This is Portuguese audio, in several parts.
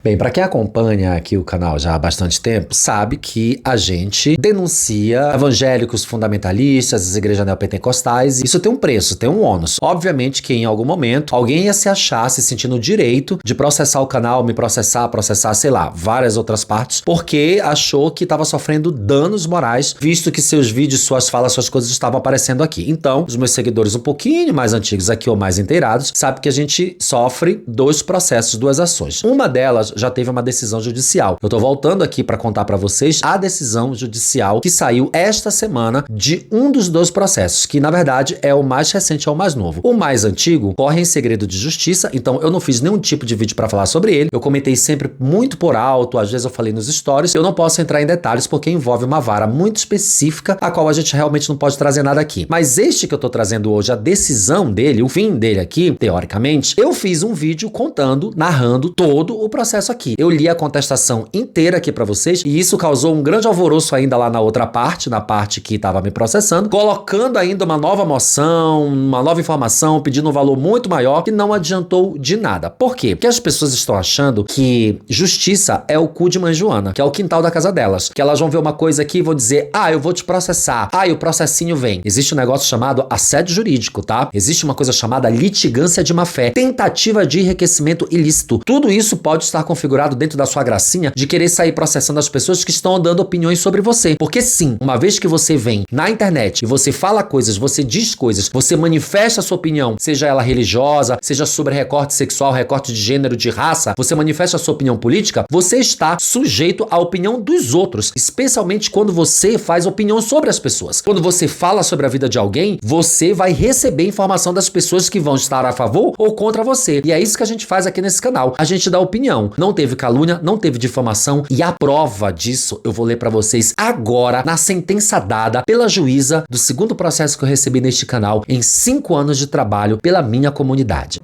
Bem, para quem acompanha aqui o canal já há bastante tempo, sabe que a gente denuncia evangélicos fundamentalistas, as igrejas neopentecostais. Isso tem um preço, tem um ônus. Obviamente que em algum momento alguém ia se achar, se sentir no direito de processar o canal, me processar, sei lá, várias outras partes, porque achou que estava sofrendo danos morais, visto que seus vídeos, suas falas, suas coisas estavam aparecendo aqui. Então, os meus seguidores um pouquinho mais antigos aqui ou mais inteirados, sabem que a gente sofre dois processos, duas ações. Uma delas já teve uma decisão judicial. Eu tô voltando aqui para contar para vocês a decisão judicial que saiu esta semana de um dos dois processos, que na verdade é o mais recente, é o mais novo. O mais antigo corre em segredo de justiça, então eu não fiz nenhum tipo de vídeo para falar sobre ele. Eu comentei sempre muito por alto, às vezes eu falei nos stories. Eu não posso entrar em detalhes porque envolve uma vara muito específica, a qual a gente realmente não pode trazer nada aqui. Mas este que eu tô trazendo hoje, a decisão dele, o fim dele aqui, teoricamente, eu fiz um vídeo contando, narrando todo o processo aqui. Eu li a contestação inteira aqui pra vocês e isso causou um grande alvoroço ainda lá na outra parte, na parte que tava me processando, colocando ainda uma nova moção, uma nova informação, pedindo um valor muito maior que não adiantou de nada. Por quê? Porque as pessoas estão achando que justiça é o cu de mãe Joana, que é o quintal da casa delas, que elas vão ver uma coisa aqui e vão dizer, eu vou te processar, e o processinho vem. Existe um negócio chamado assédio jurídico, tá? Existe uma coisa chamada litigância de má-fé, tentativa de enriquecimento ilícito. Tudo isso pode estar configurado dentro da sua gracinha de querer sair processando as pessoas que estão dando opiniões sobre você. Porque sim, uma vez que você vem na internet e você fala coisas, você diz coisas, você manifesta a sua opinião, seja ela religiosa, seja sobre recorte sexual, recorte de gênero, de raça, você manifesta a sua opinião política, você está sujeito à opinião dos outros, especialmente quando você faz opinião sobre as pessoas. Quando você fala sobre a vida de alguém, você vai receber informação das pessoas que vão estar a favor ou contra você. E é isso que a gente faz aqui nesse canal. A gente dá opinião. Não teve calúnia, não teve difamação e a prova disso eu vou ler pra vocês agora na sentença dada pela juíza do segundo processo que eu recebi neste canal em 5 anos de trabalho pela minha comunidade.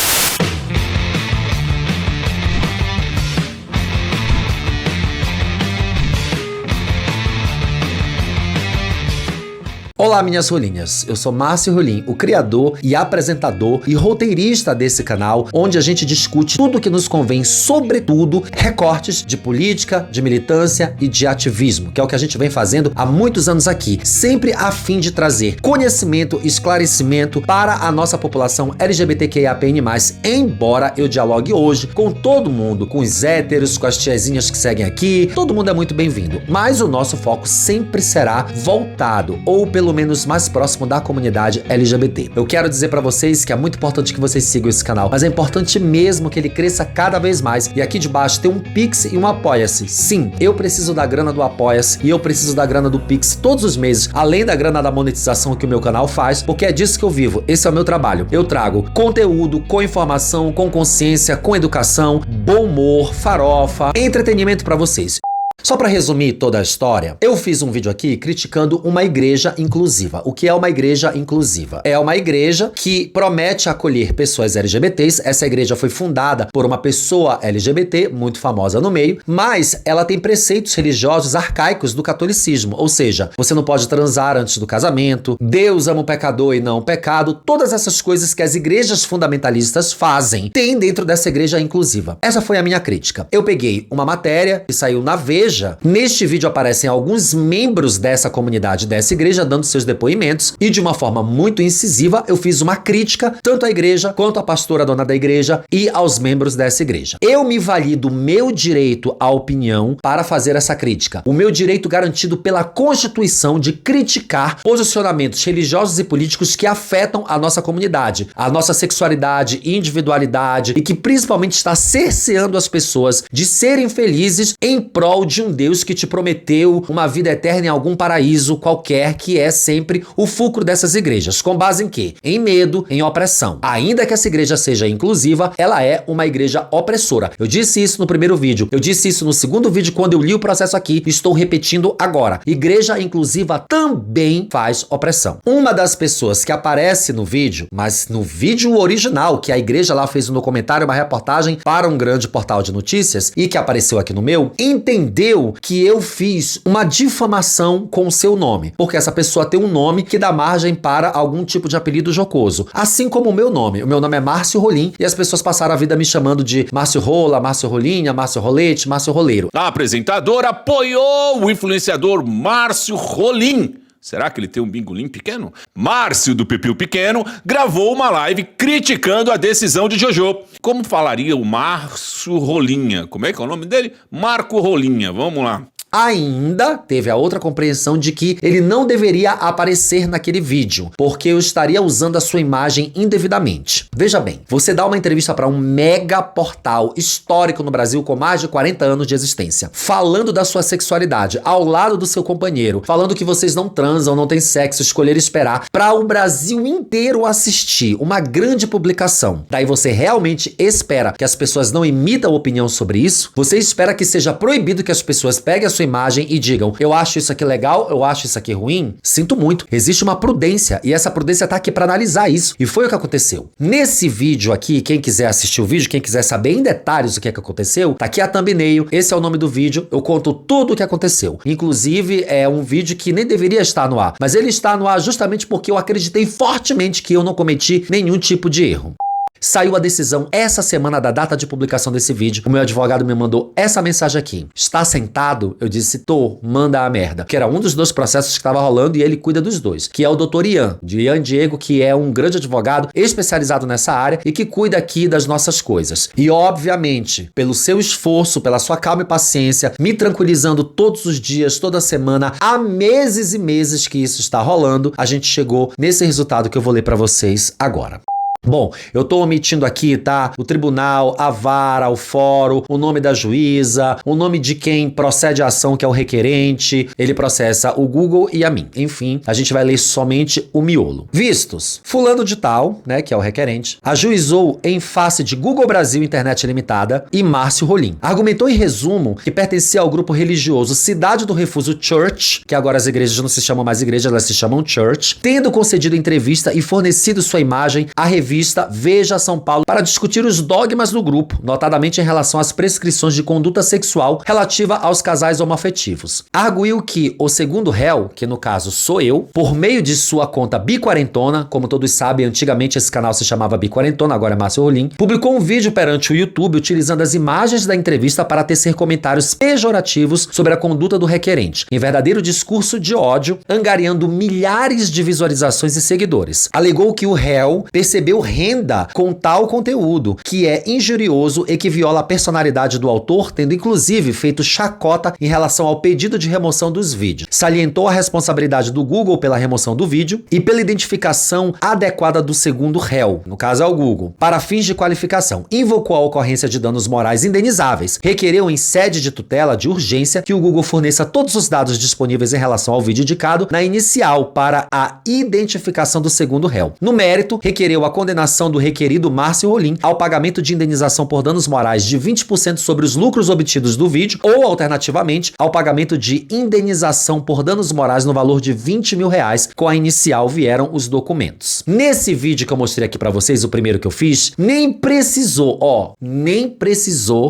Olá, minhas rolinhas, eu sou Márcio Rolim, o criador e apresentador e roteirista desse canal, onde a gente discute tudo que nos convém, sobretudo recortes de política, de militância e de ativismo, que é o que a gente vem fazendo há muitos anos aqui, sempre a fim de trazer conhecimento e esclarecimento para a nossa população LGBTQIAPN+, embora eu dialogue hoje com todo mundo, com os héteros, com as tiazinhas que seguem aqui, todo mundo é muito bem-vindo, mas o nosso foco sempre será voltado, ou pelo menos mais próximo da comunidade LGBT. Eu quero dizer pra vocês que é muito importante que vocês sigam esse canal, mas é importante mesmo que ele cresça cada vez mais. E aqui de baixo tem um Pix e um Apoia-se. Sim, eu preciso da grana do Apoia-se e eu preciso da grana do Pix todos os meses, além da grana da monetização que o meu canal faz, porque é disso que eu vivo. Esse é o meu trabalho. Eu trago conteúdo com informação, com consciência, com educação, bom humor, farofa, entretenimento pra vocês. Só para resumir toda a história, eu fiz um vídeo aqui criticando uma igreja inclusiva. O que é uma igreja inclusiva? É uma igreja que promete acolher pessoas LGBTs. Essa igreja foi fundada por uma pessoa LGBT, muito famosa no meio, mas ela tem preceitos religiosos arcaicos do catolicismo, ou seja, você não pode transar antes do casamento, Deus ama o pecador e não o pecado, todas essas coisas que as igrejas fundamentalistas fazem, tem dentro dessa igreja inclusiva. Essa foi a minha crítica. Eu peguei uma matéria que saiu na Veja. Neste vídeo aparecem alguns membros dessa comunidade, dessa igreja, dando seus depoimentos e de uma forma muito incisiva eu fiz uma crítica tanto à igreja quanto à pastora dona da igreja e aos membros dessa igreja. Eu me vali do meu direito à opinião para fazer essa crítica. O meu direito garantido pela Constituição de criticar posicionamentos religiosos e políticos que afetam a nossa comunidade, a nossa sexualidade, individualidade e que principalmente está cerceando as pessoas de serem felizes em prol de um Deus que te prometeu uma vida eterna em algum paraíso qualquer, que é sempre o fulcro dessas igrejas. Com base em quê? Em medo, em opressão. Ainda que essa igreja seja inclusiva, ela é uma igreja opressora. Eu disse isso no primeiro vídeo, eu disse isso no segundo vídeo quando eu li o processo aqui, estou repetindo agora. Igreja inclusiva também faz opressão. Uma das pessoas que aparece no vídeo, mas no vídeo original, que a igreja lá fez no comentário uma reportagem para um grande portal de notícias e que apareceu aqui no meu, entendeu entendeu que eu fiz uma difamação com o seu nome, porque essa pessoa tem um nome que dá margem para algum tipo de apelido jocoso, assim como o meu nome. O meu nome é Márcio Rolim e as pessoas passaram a vida me chamando de Márcio Rola, Márcio Rolinha, Márcio Rolete, Márcio Roleiro. A apresentadora apoiou o influenciador Márcio Rolim. Será que ele tem um bingolim pequeno? Márcio do Pipiu Pequeno gravou uma live criticando a decisão de Jojo. Como falaria o Márcio Rolinha? Como é que é o nome dele? Marco Rolinha. Vamos lá. Ainda teve a outra compreensão de que ele não deveria aparecer naquele vídeo, porque eu estaria usando a sua imagem indevidamente. Veja bem, você dá uma entrevista para um mega portal histórico no Brasil com mais de 40 anos de existência, falando da sua sexualidade ao lado do seu companheiro, falando que vocês não transam, não têm sexo, escolher esperar, para o Brasil inteiro assistir uma grande publicação. Daí você realmente espera que as pessoas não emitam opinião sobre isso? Você espera que seja proibido que as pessoas peguem a sua imagem e digam, eu acho isso aqui legal, eu acho isso aqui ruim? Sinto muito. Existe uma prudência e essa prudência tá aqui para analisar isso. E foi o que aconteceu. Nesse vídeo aqui, quem quiser assistir o vídeo, quem quiser saber em detalhes o que é que aconteceu, tá aqui a thumbnail, esse é o nome do vídeo, eu conto tudo o que aconteceu. Inclusive, é um vídeo que nem deveria estar no ar, mas ele está no ar justamente porque eu acreditei fortemente que eu não cometi nenhum tipo de erro. Saiu a decisão essa semana da data de publicação desse vídeo. O meu advogado me mandou essa mensagem aqui. Está sentado? Eu disse, tô, manda a merda. Que era um dos dois processos que estava rolando e ele cuida dos dois. Que é o Dr. Ian Diego, que é um grande advogado especializado nessa área e que cuida aqui das nossas coisas. E obviamente, pelo seu esforço, pela sua calma e paciência, me tranquilizando todos os dias, toda semana, há meses e meses que isso está rolando, a gente chegou nesse resultado que eu vou ler pra vocês agora. Bom, eu tô omitindo aqui, tá? O tribunal, a vara, o fórum, o nome da juíza, o nome de quem procede a ação, que é o requerente. Ele processa o Google e a mim. Enfim, a gente vai ler somente o miolo. Vistos. Fulano de tal, né, que é o requerente, ajuizou em face de Google Brasil Internet Limitada e Márcio Rolim. Argumentou em resumo que pertencia ao grupo religioso Cidade do Refúgio Church, que agora as igrejas não se chamam mais igrejas, elas se chamam Church, tendo concedido entrevista e fornecido sua imagem à revista Veja São Paulo para discutir os dogmas do grupo, notadamente em relação às prescrições de conduta sexual relativa aos casais homoafetivos. Arguiu que o segundo réu, que no caso sou eu, por meio de sua conta Biquarentona, como todos sabem, antigamente esse canal se chamava Biquarentona, agora é Márcio Rolim, publicou um vídeo perante o YouTube utilizando as imagens da entrevista para tecer comentários pejorativos sobre a conduta do requerente, em verdadeiro discurso de ódio, angariando milhares de visualizações e seguidores. Alegou que o réu percebeu renda com tal conteúdo, que é injurioso e que viola a personalidade do autor, tendo inclusive feito chacota em relação ao pedido de remoção dos vídeos. Salientou a responsabilidade do Google pela remoção do vídeo e pela identificação adequada do segundo réu, no caso é o Google, para fins de qualificação. Invocou a ocorrência de danos morais indenizáveis. Requereu em sede de tutela de urgência que o Google forneça todos os dados disponíveis em relação ao vídeo indicado na inicial para a identificação do segundo réu. No mérito, requereu a condenação do requerido Márcio Rolim ao pagamento de indenização por danos morais de 20% sobre os lucros obtidos do vídeo ou, alternativamente, ao pagamento de indenização por danos morais no valor de R$20 mil. Com a inicial vieram os documentos. Nesse vídeo que eu mostrei aqui pra vocês, o primeiro que eu fiz, nem precisou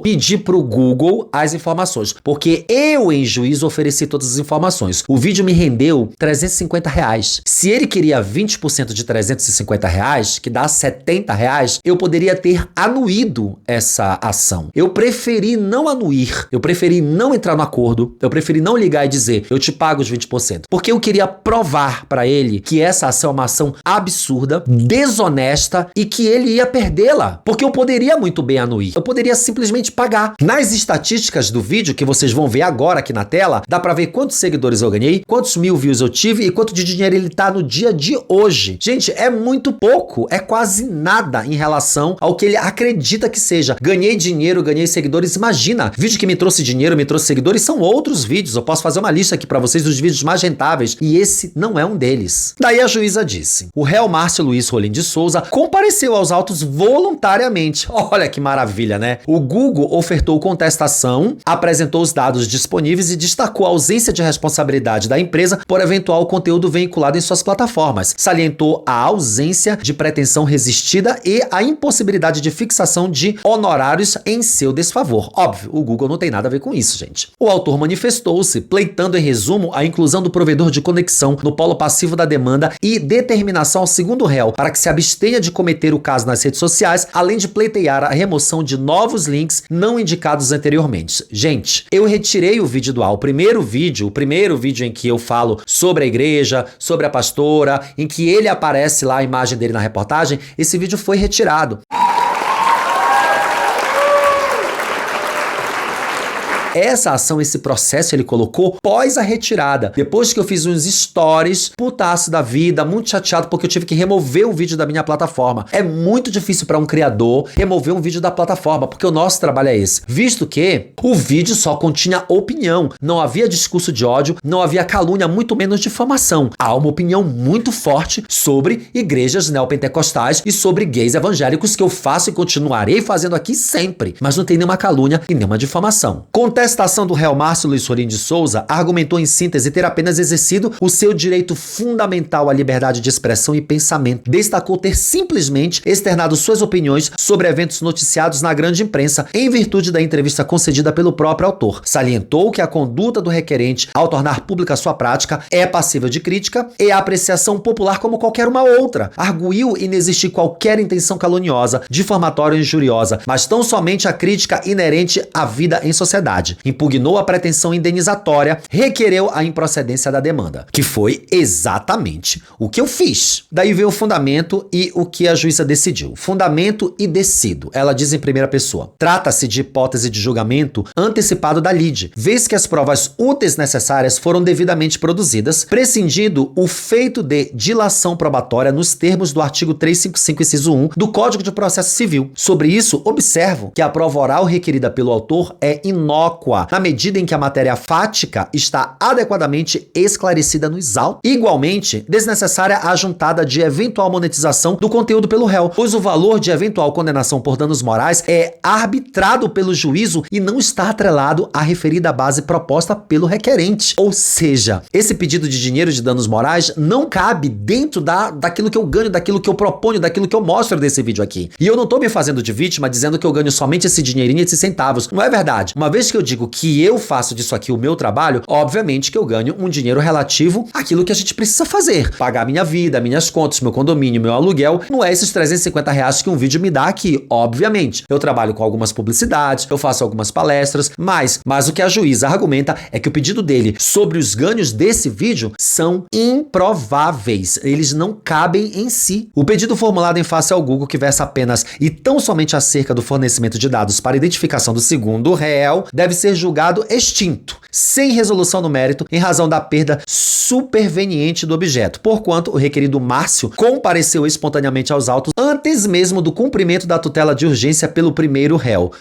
pedir pro Google as informações, porque eu, em juízo, ofereci todas as informações. O vídeo me rendeu R$350. Se ele queria 20% de R$350, que dá R$70, eu poderia ter anuído essa ação. Eu preferi não anuir, eu preferi não entrar no acordo, eu preferi não ligar e dizer, eu te pago os 20%, porque eu queria provar para ele que essa ação é uma ação absurda, desonesta e que ele ia perdê-la, porque eu poderia muito bem anuir, eu poderia simplesmente pagar. Nas estatísticas do vídeo, que vocês vão ver agora aqui na tela, dá pra ver quantos seguidores eu ganhei, quantos mil views eu tive e quanto de dinheiro ele tá no dia de hoje. Gente, é muito pouco, é quase nada em relação ao que ele acredita que seja. Ganhei dinheiro, ganhei seguidores. Imagina, vídeo que me trouxe dinheiro, me trouxe seguidores, são outros vídeos. Eu posso fazer uma lista aqui pra vocês dos vídeos mais rentáveis e esse não é um deles. Daí a juíza disse, o réu Márcio Luiz Rolim de Souza compareceu aos autos voluntariamente. Olha que maravilha, né? O Google ofertou contestação, apresentou os dados disponíveis e destacou a ausência de responsabilidade da empresa por eventual conteúdo veiculado em suas plataformas. Salientou a ausência de pretensão resistida e a impossibilidade de fixação de honorários em seu desfavor. Óbvio, o Google não tem nada a ver com isso, gente. O autor manifestou-se, pleitando em resumo a inclusão do provedor de conexão no polo passivo da demanda e determinação ao segundo réu para que se abstenha de cometer o caso nas redes sociais, além de pleitear a remoção de novos links não indicados anteriormente. Gente, eu retirei o vídeo do ar, o primeiro vídeo em que eu falo sobre a igreja, sobre a pastora, em que ele aparece lá a imagem dele na reportagem, esse vídeo foi retirado. Essa ação, esse processo ele colocou pós a retirada. Depois que eu fiz uns stories, putaço da vida, muito chateado porque eu tive que remover o vídeo da minha plataforma. É muito difícil para um criador remover um vídeo da plataforma, porque o nosso trabalho é esse. Visto que o vídeo só continha opinião, não havia discurso de ódio, não havia calúnia, muito menos difamação. Há uma opinião muito forte sobre igrejas neopentecostais e sobre gays evangélicos que eu faço e continuarei fazendo aqui sempre, mas não tem nenhuma calúnia e nenhuma difamação. A contestação do réu Márcio Luiz Rolim de Souza argumentou em síntese ter apenas exercido o seu direito fundamental à liberdade de expressão e pensamento. Destacou ter simplesmente externado suas opiniões sobre eventos noticiados na grande imprensa, em virtude da entrevista concedida pelo próprio autor. Salientou que a conduta do requerente, ao tornar pública sua prática, é passível de crítica e apreciação popular como qualquer uma outra. Arguiu inexistir qualquer intenção caluniosa, difamatória ou injuriosa, mas tão somente a crítica inerente à vida em sociedade. Impugnou a pretensão indenizatória, requereu a improcedência da demanda, que foi exatamente o que eu fiz. Daí veio o fundamento e o que a juíza decidiu. Fundamento e decido. Ela diz em primeira pessoa. Trata-se de hipótese de julgamento antecipado da lide, vez que as provas úteis necessárias foram devidamente produzidas, prescindindo o feito de dilação probatória nos termos do artigo 355, inciso 1 do Código de Processo Civil. Sobre isso, observo que a prova oral requerida pelo autor é inócua, na medida em que a matéria fática está adequadamente esclarecida nos autos. Igualmente, desnecessária a juntada de eventual monetização do conteúdo pelo réu, pois o valor de eventual condenação por danos morais é arbitrado pelo juízo e não está atrelado à referida base proposta pelo requerente. Ou seja, esse pedido de dinheiro de danos morais não cabe dentro daquilo que eu ganho, daquilo que eu proponho, daquilo que eu mostro desse vídeo aqui. E eu não tô me fazendo de vítima dizendo que eu ganho somente esse dinheirinho, esses centavos. Não é verdade. Uma vez que eu digo que eu faço disso aqui o meu trabalho, obviamente que eu ganho um dinheiro relativo àquilo que a gente precisa fazer. Pagar minha vida, minhas contas, meu condomínio, meu aluguel, não é esses 350 reais que um vídeo me dá aqui, obviamente. Eu trabalho com algumas publicidades, eu faço algumas palestras, mas o que a juíza argumenta é que o pedido dele sobre os ganhos desse vídeo são improváveis. Eles não cabem em si. O pedido formulado em face ao Google, que versa apenas e tão somente acerca do fornecimento de dados para identificação do segundo réu, deve ser julgado extinto, sem resolução no mérito, em razão da perda superveniente do objeto, porquanto o requerido Márcio compareceu espontaneamente aos autos antes mesmo do cumprimento da tutela de urgência pelo primeiro réu.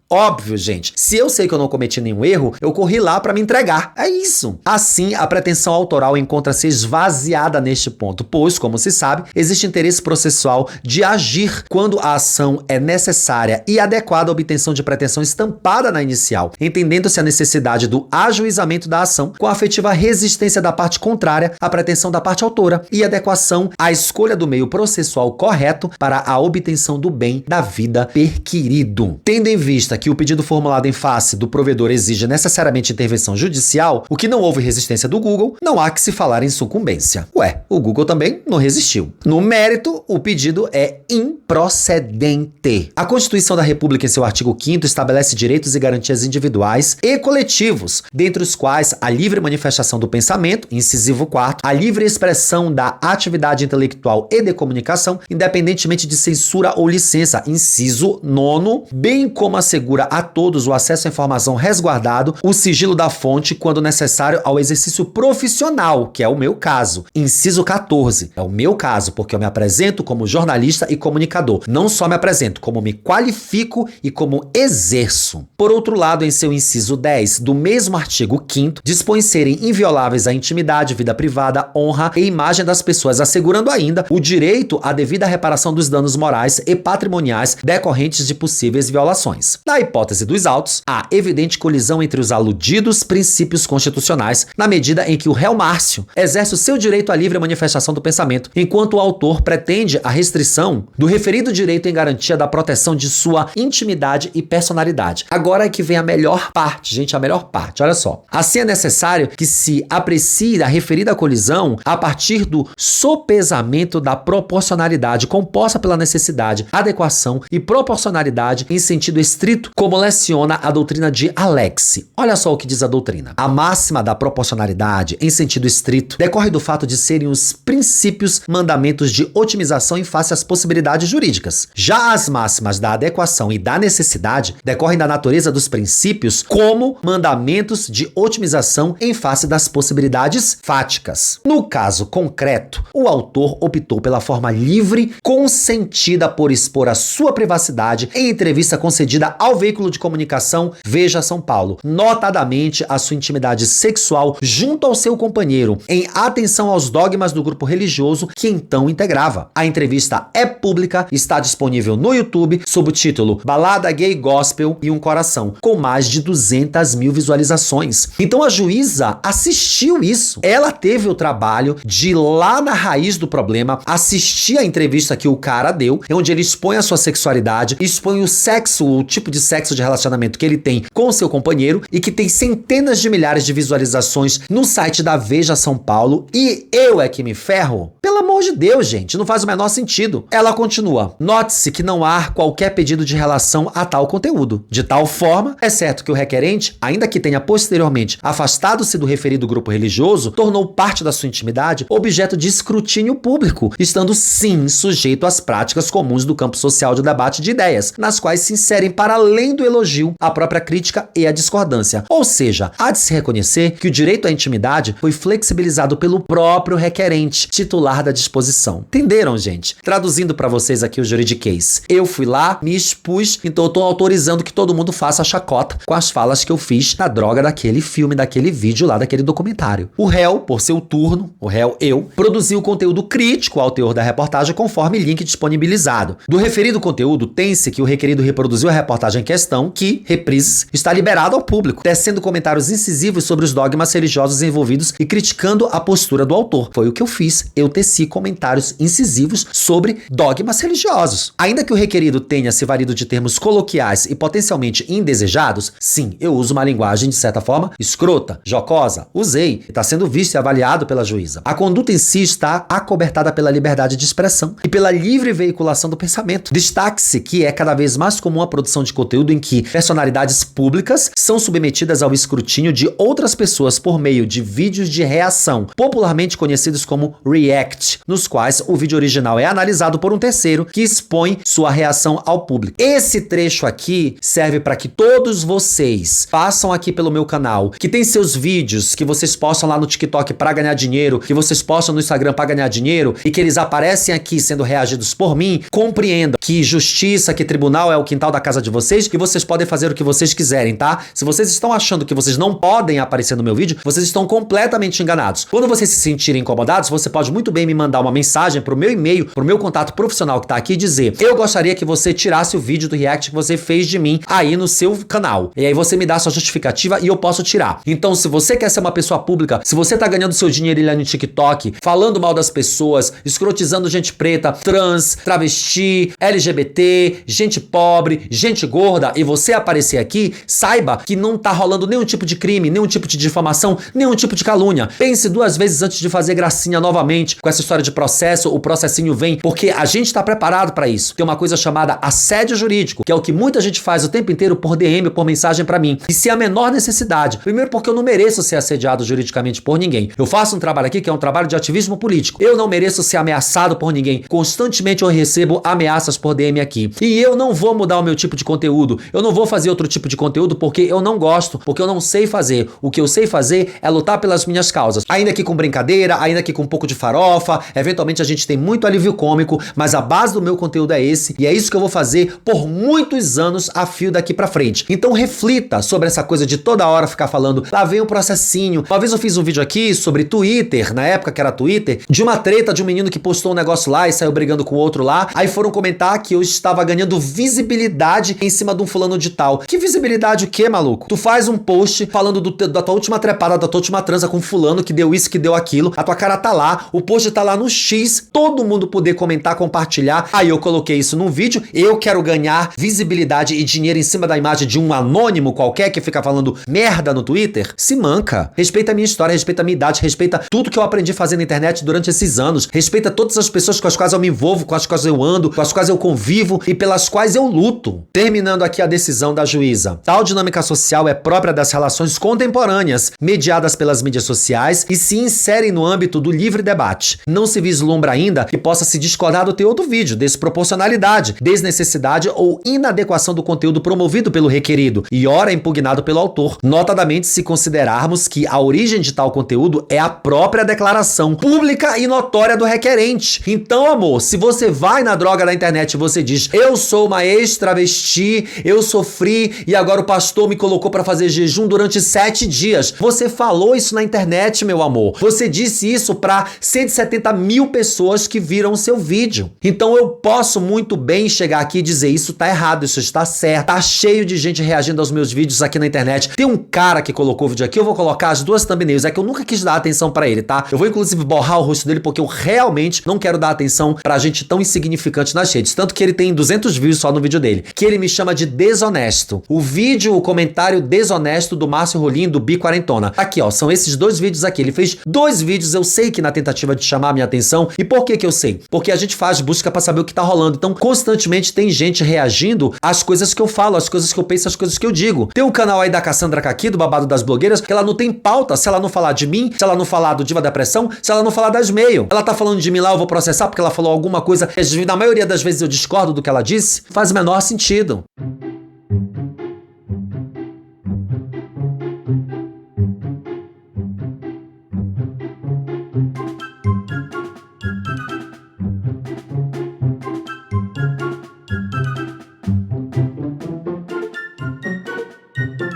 Óbvio, gente. Se eu sei que eu não cometi nenhum erro, eu corri lá para me entregar. É isso. Assim, a pretensão autoral encontra-se esvaziada neste ponto, pois, como se sabe, existe interesse processual de agir quando a ação é necessária e adequada à obtenção de pretensão estampada na inicial, entendendo-se a necessidade do ajuizamento da ação com a afetiva resistência da parte contrária à pretensão da parte autora e adequação à escolha do meio processual correto para a obtenção do bem da vida perquirido. Tendo em vista que o pedido formulado em face do provedor exige necessariamente intervenção judicial, o que não houve resistência do Google, não há que se falar em sucumbência. Ué, o Google também não resistiu. No mérito, o pedido é improcedente. A Constituição da República, em seu artigo 5º, estabelece direitos e garantias individuais e coletivos, dentre os quais a livre manifestação do pensamento, incisivo 4º, a livre expressão da atividade intelectual e de comunicação, independentemente de censura ou licença, inciso 9º, bem como assegura a todos o acesso à informação resguardado, o sigilo da fonte quando necessário ao exercício profissional, que é o meu caso. Inciso 14, é o meu caso, porque eu me apresento como jornalista e comunicador. Não só me apresento, como me qualifico e como exerço. Por outro lado, em seu inciso 10, do mesmo artigo 5º, dispõe serem invioláveis a intimidade, vida privada, honra e imagem das pessoas, assegurando ainda o direito à devida reparação dos danos morais e patrimoniais decorrentes de possíveis violações. Na hipótese dos autos, há evidente colisão entre os aludidos princípios constitucionais, na medida em que o réu Márcio exerce o seu direito à livre manifestação do pensamento, enquanto o autor pretende a restrição do referido direito em garantia da proteção de sua intimidade e personalidade. Agora é que vem a melhor parte, gente, a melhor parte, olha só. Assim é necessário que se aprecie a referida colisão a partir do sopesamento da proporcionalidade composta pela necessidade, adequação e proporcionalidade em sentido estrito, como leciona a doutrina de Alexi. Olha só o que diz a doutrina. A máxima da proporcionalidade em sentido estrito decorre do fato de serem os princípios mandamentos de otimização em face às possibilidades jurídicas. Já as máximas da adequação e da necessidade decorrem da natureza dos princípios como mandamentos de otimização em face das possibilidades fáticas. No caso concreto, o autor optou pela forma livre, consentida por expor a sua privacidade em entrevista concedida ao veículo de comunicação Veja São Paulo, notadamente a sua intimidade sexual junto ao seu companheiro, em atenção aos dogmas do grupo religioso que então integrava. A entrevista é pública, está disponível no YouTube sob o título Balada Gay Gospel e um Coração, com mais de 200 mil visualizações. Então a juíza assistiu isso. Ela teve o trabalho de ir lá na raiz do problema, assistir a entrevista que o cara deu, onde ele expõe a sua sexualidade, expõe o sexo, o tipo de sexo de relacionamento que ele tem com o seu companheiro e que tem centenas de milhares de visualizações no site da Veja São Paulo. E eu é que me ferro? Pelo amor de Deus, gente, não faz o menor sentido. Ela continua. Note-se que não há qualquer pedido de relação a tal conteúdo. De tal forma, é certo que o requerente, ainda que tenha posteriormente afastado-se do referido grupo religioso, tornou parte da sua intimidade objeto de escrutínio público, estando sim sujeito às práticas comuns do campo social de debate de ideias, nas quais se inserem para além do elogio a própria crítica e a discordância. Ou seja, há de se reconhecer que o direito à intimidade foi flexibilizado pelo próprio requerente, titular da disposição. Entenderam, gente? Traduzindo para vocês aqui o juridiquês. Eu fui lá, me expus, então eu tô autorizando que todo mundo faça a chacota com as falas que eu fiz na droga daquele filme, daquele vídeo lá, daquele documentário. O réu, por seu turno, o réu, eu, produziu conteúdo crítico ao teor da reportagem conforme link disponibilizado. Do referido conteúdo, tem-se que o requerido reproduziu a reportagem em questão, que, reprises, está liberado ao público, tecendo comentários incisivos sobre os dogmas religiosos envolvidos e criticando a postura do autor. Foi o que eu fiz. Eu teci comentários incisivos sobre dogmas religiosos. Ainda que o requerido tenha se valido de termos coloquiais e potencialmente indesejados, sim, eu uso uma linguagem de certa forma escrota, jocosa, usei, e está sendo visto e avaliado pela juíza. A conduta em si está acobertada pela liberdade de expressão e pela livre veiculação do pensamento. Destaque-se que é cada vez mais comum a produção de conteúdo em que personalidades públicas são submetidas ao escrutínio de outras pessoas por meio de vídeos de reação, popularmente conhecidos como react, nos quais o vídeo original é analisado por um terceiro que expõe sua reação ao público. Esse trecho aqui serve para que todos vocês passam aqui pelo meu canal, que tem seus vídeos, que vocês postam lá no TikTok para ganhar dinheiro, que vocês postam no Instagram para ganhar dinheiro e que eles aparecem aqui sendo reagidos por mim, compreendam que justiça, que tribunal é o quintal da casa de vocês, que vocês podem fazer o que vocês quiserem, tá? Se vocês estão achando que vocês não podem aparecer no meu vídeo, vocês estão completamente enganados. Quando vocês se sentirem incomodados, você pode muito bem me mandar uma mensagem pro meu e-mail, pro meu contato profissional que tá aqui e dizer: eu gostaria que você tirasse o vídeo do react que você fez de mim aí no seu canal. E aí você me dá sua justificativa e eu posso tirar. Então, se você quer ser uma pessoa pública, se você tá ganhando seu dinheiro lá no TikTok, falando mal das pessoas, escrotizando gente preta, trans, travesti, LGBT, gente pobre, gente gorda, e você aparecer aqui, saiba que não tá rolando nenhum tipo de crime, nenhum tipo de difamação, nenhum tipo de calúnia. Pense duas vezes antes de fazer gracinha novamente com essa história de processo. O processinho vem porque a gente tá preparado pra isso. Tem uma coisa chamada assédio jurídico, que é o que muita gente faz o tempo inteiro por DM, por mensagem pra mim. E se a menor necessidade. Primeiro porque eu não mereço ser assediado juridicamente por ninguém. Eu faço um trabalho aqui que é um trabalho de ativismo político. Eu não mereço ser ameaçado por ninguém. Constantemente eu recebo ameaças por DM aqui. E eu não vou mudar o meu tipo de conteúdo. Eu não vou fazer outro tipo de conteúdo porque eu não gosto, porque eu não sei fazer. O que eu sei fazer é lutar pelas minhas causas. Ainda que com brincadeira, ainda que com um pouco de farofa, eventualmente a gente tem muito alívio cômico, mas a base do meu conteúdo é esse, e é isso que eu vou fazer por muitos anos a fio daqui pra frente. Então reflita sobre essa coisa de toda hora ficar falando, lá vem um processinho. Uma vez eu fiz um vídeo aqui sobre Twitter, na época que era Twitter, de uma treta de um menino que postou um negócio lá e saiu brigando com o outro lá, aí foram comentar que eu estava ganhando visibilidade em cima cima de um fulano de tal. Que visibilidade o quê, maluco? Tu faz um post falando da tua última trepada, da tua última transa com fulano, que deu isso, que deu aquilo. A tua cara tá lá, o post tá lá no X, todo mundo poder comentar, compartilhar. Aí eu coloquei isso num vídeo, eu quero ganhar visibilidade e dinheiro em cima da imagem de um anônimo qualquer que fica falando merda no Twitter? Se manca. Respeita a minha história, respeita a minha idade, respeita tudo que eu aprendi a fazer na internet durante esses anos. Respeita todas as pessoas com as quais eu me envolvo, com as quais eu ando, com as quais eu convivo e pelas quais eu luto. Terminando aqui a decisão da juíza. Tal dinâmica social é própria das relações contemporâneas, mediadas pelas mídias sociais e se inserem no âmbito do livre debate. Não se vislumbra ainda que possa se discordar do teor do vídeo, desproporcionalidade, desnecessidade ou inadequação do conteúdo promovido pelo requerido e ora impugnado pelo autor. Notadamente, se considerarmos que a origem de tal conteúdo é a própria declaração pública e notória do requerente. Então, amor, se você vai na droga da internet e você diz, eu sou uma ex-travesti, eu sofri e agora o pastor me colocou pra fazer jejum durante 7 dias. Você falou isso na internet, meu amor. Você disse isso pra 170 mil pessoas que viram o seu vídeo. Então eu posso muito bem chegar aqui e dizer, isso tá errado, isso está certo. Tá cheio de gente reagindo aos meus vídeos aqui na internet. Tem um cara que colocou o vídeo aqui, eu vou colocar as 2 thumbnails. É que eu nunca quis dar atenção pra ele, tá? Eu vou inclusive borrar o rosto dele porque eu realmente não quero dar atenção pra gente tão insignificante nas redes. Tanto que ele tem 200 views só no vídeo dele. Que ele me chama de desonesto. O comentário desonesto do Márcio Rolim, do Biquarentona. Aqui, ó, são esses 2 vídeos aqui. Ele fez 2 vídeos, eu sei que na tentativa de chamar a minha atenção. E por que eu sei? Porque a gente faz busca pra saber o que tá rolando. Então, constantemente tem gente reagindo às coisas que eu falo, às coisas que eu penso, às coisas que eu digo. Tem um canal aí da Cassandra Caqui, do Babado das Blogueiras, que ela não tem pauta. Se ela não falar de mim, se ela não falar do Diva da Pressão, se ela não falar das Meio. Ela tá falando de mim lá, eu vou processar porque ela falou alguma coisa. Na maioria das vezes eu discordo do que ela disse. Faz o menor sentido.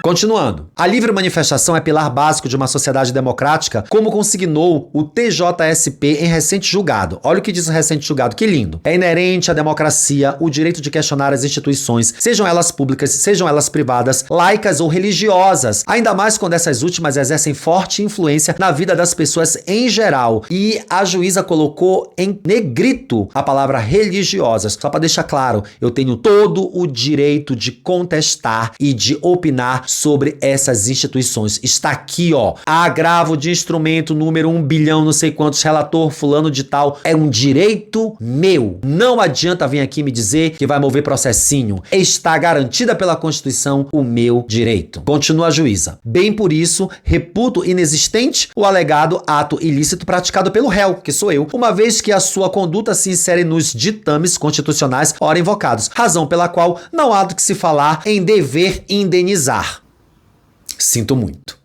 Continuando. A livre manifestação é pilar básico de uma sociedade democrática, como consignou o TJSP em recente julgado. Olha o que diz o recente julgado, que lindo. É inerente à democracia o direito de questionar as instituições, sejam elas públicas, sejam elas privadas, laicas ou religiosas, ainda mais quando essas últimas exercem forte influência na vida das pessoas em geral. E a juíza colocou em negrito a palavra religiosas. Só para deixar claro, eu tenho todo o direito de contestar e de opinar sobre essas instituições. Está aqui, ó, agravo de instrumento número 1 bilhão, não sei quantos, relator fulano de tal. É um direito meu. Não adianta vir aqui me dizer que vai mover processinho. Está garantida pela Constituição o meu direito. Continua a juíza. Bem por isso, reputo inexistente o alegado ato ilícito praticado pelo réu, que sou eu, uma vez que a sua conduta se insere nos ditames constitucionais ora invocados, razão pela qual não há do que se falar em dever indenizar. Sinto muito.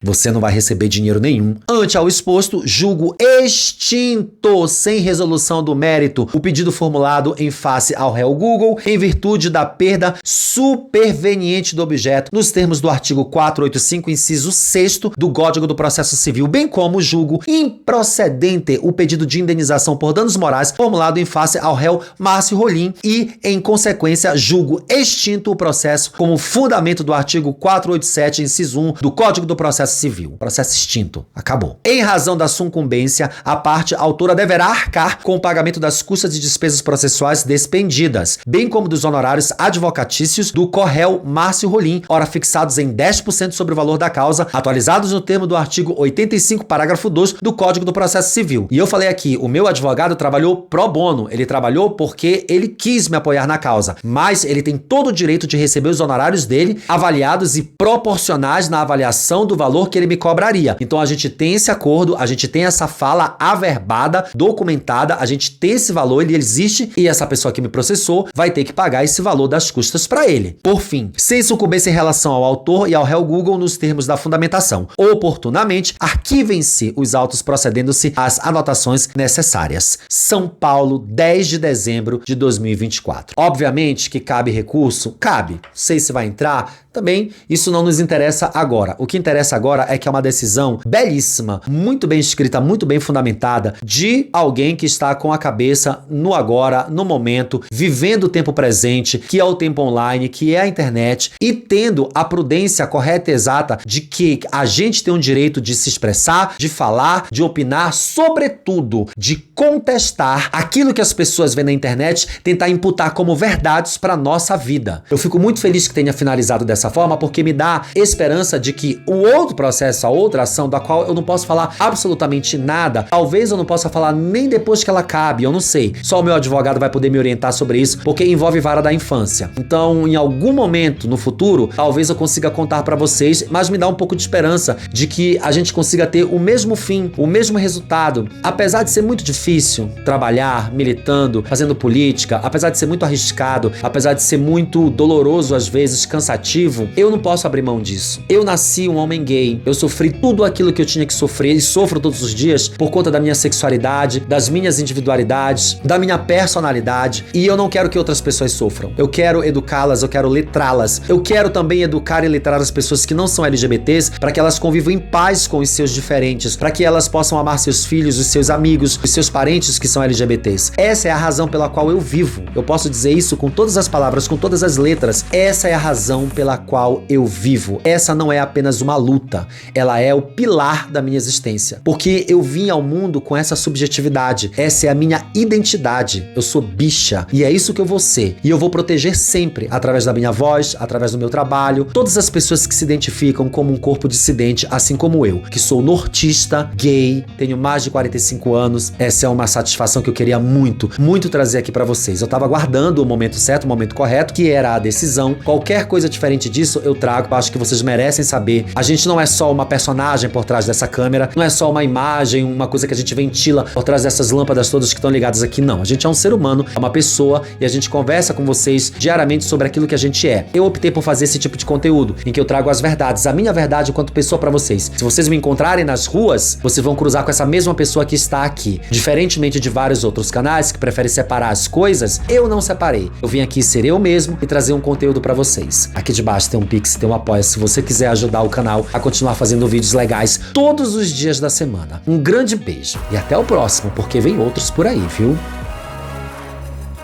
Você não vai receber dinheiro nenhum. Ante ao exposto, julgo extinto, sem resolução do mérito, o pedido formulado em face ao réu Google, em virtude da perda superveniente do objeto, nos termos do artigo 485, inciso 6º do Código do Processo Civil, bem como julgo improcedente o pedido de indenização por danos morais formulado em face ao réu Márcio Rolim e, em consequência, julgo extinto o processo como fundamento do artigo 487, inciso 1 do Código do Processo Civil. Processo extinto. Acabou. Em razão da sucumbência, a parte autora deverá arcar com o pagamento das custas e despesas processuais despendidas, bem como dos honorários advocatícios do corréu Márcio Rolim, ora fixados em 10% sobre o valor da causa, atualizados no termo do artigo 85, parágrafo 2 do Código do Processo Civil. E eu falei aqui, o meu advogado trabalhou pro bono. Ele trabalhou porque ele quis me apoiar na causa, mas ele tem todo o direito de receber os honorários dele avaliados e proporcionais na avaliação do valor que ele me cobraria. Então a gente tem esse acordo, a gente tem essa fala averbada, documentada, a gente tem esse valor, ele existe e essa pessoa que me processou vai ter que pagar esse valor das custas para ele. Por fim, sem sucumbência em relação ao autor e ao réu Google nos termos da fundamentação. Oportunamente, arquivem-se os autos procedendo-se às anotações necessárias. São Paulo, 10 de dezembro de 2024. Obviamente que cabe recurso? Cabe. Sei se vai entrar, também isso não nos interessa agora. O que interessa agora agora é que é uma decisão belíssima, muito bem escrita, muito bem fundamentada, de alguém que está com a cabeça no agora, no momento, vivendo o tempo presente, que é o tempo online, que é a internet, e tendo a prudência correta e exata de que a gente tem o direito de se expressar, de falar, de opinar, sobretudo, de contestar aquilo que as pessoas veem na internet, tentar imputar como verdades para nossa vida. Eu fico muito feliz que tenha finalizado dessa forma, porque me dá esperança de que o outro processo, a outra ação, da qual eu não posso falar absolutamente nada, talvez eu não possa falar nem depois que ela cabe, eu não sei. Só o meu advogado vai poder me orientar sobre isso, porque envolve vara da infância. Então, em algum momento no futuro, talvez eu consiga contar para vocês, mas me dá um pouco de esperança de que a gente consiga ter o mesmo fim, o mesmo resultado. Apesar de ser muito difícil trabalhar, militando, fazendo política, apesar de ser muito arriscado, apesar de ser muito doloroso, às vezes cansativo, eu não posso abrir mão disso. Eu nasci um homem gay, eu sofri tudo aquilo que eu tinha que sofrer e sofro todos os dias por conta da minha sexualidade, das minhas individualidades, da minha personalidade, e eu não quero que outras pessoas sofram. Eu quero educá-las, eu quero letrá-las. Eu quero também educar e letrar as pessoas que não são LGBTs para que elas convivam em paz com os seus diferentes, para que elas possam amar seus filhos, os seus amigos, os seus parentes que são LGBTs. Essa é a razão pela qual eu vivo. Eu posso dizer isso com todas as palavras, com todas as letras. Essa é a razão pela qual eu vivo. Essa não é apenas uma luta, ela é o pilar da minha existência. Porque eu vim ao mundo com essa subjetividade. Essa é a minha identidade. Eu sou bicha e é isso que eu vou ser. E eu vou proteger sempre, através da minha voz, através do meu trabalho, todas as pessoas que se identificam como um corpo dissidente, assim como eu, que sou nortista, gay, tenho mais de 45 anos. Essa é uma satisfação que eu queria muito, muito trazer aqui pra vocês. Eu tava aguardando o momento certo, o momento correto, que era a decisão. Qualquer coisa diferente disso eu trago, acho que vocês merecem saber. A gente não é só uma personagem por trás dessa câmera, não é só uma imagem, uma coisa que a gente ventila por trás dessas lâmpadas todas que estão ligadas aqui, não. A gente é um ser humano, é uma pessoa e a gente conversa com vocês diariamente sobre aquilo que a gente é. Eu optei por fazer esse tipo de conteúdo, em que eu trago as verdades, a minha verdade enquanto pessoa pra vocês. Se vocês me encontrarem nas ruas, vocês vão cruzar com essa mesma pessoa que está aqui. Diferentemente de vários outros canais que preferem separar as coisas, eu não separei. Eu vim aqui ser eu mesmo e trazer um conteúdo pra vocês. Aqui debaixo tem um Pix, tem um apoia se você quiser ajudar o canal a continuar fazendo vídeos legais todos os dias da semana. Um grande beijo e até o próximo, porque vem outros por aí, viu?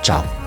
Tchau.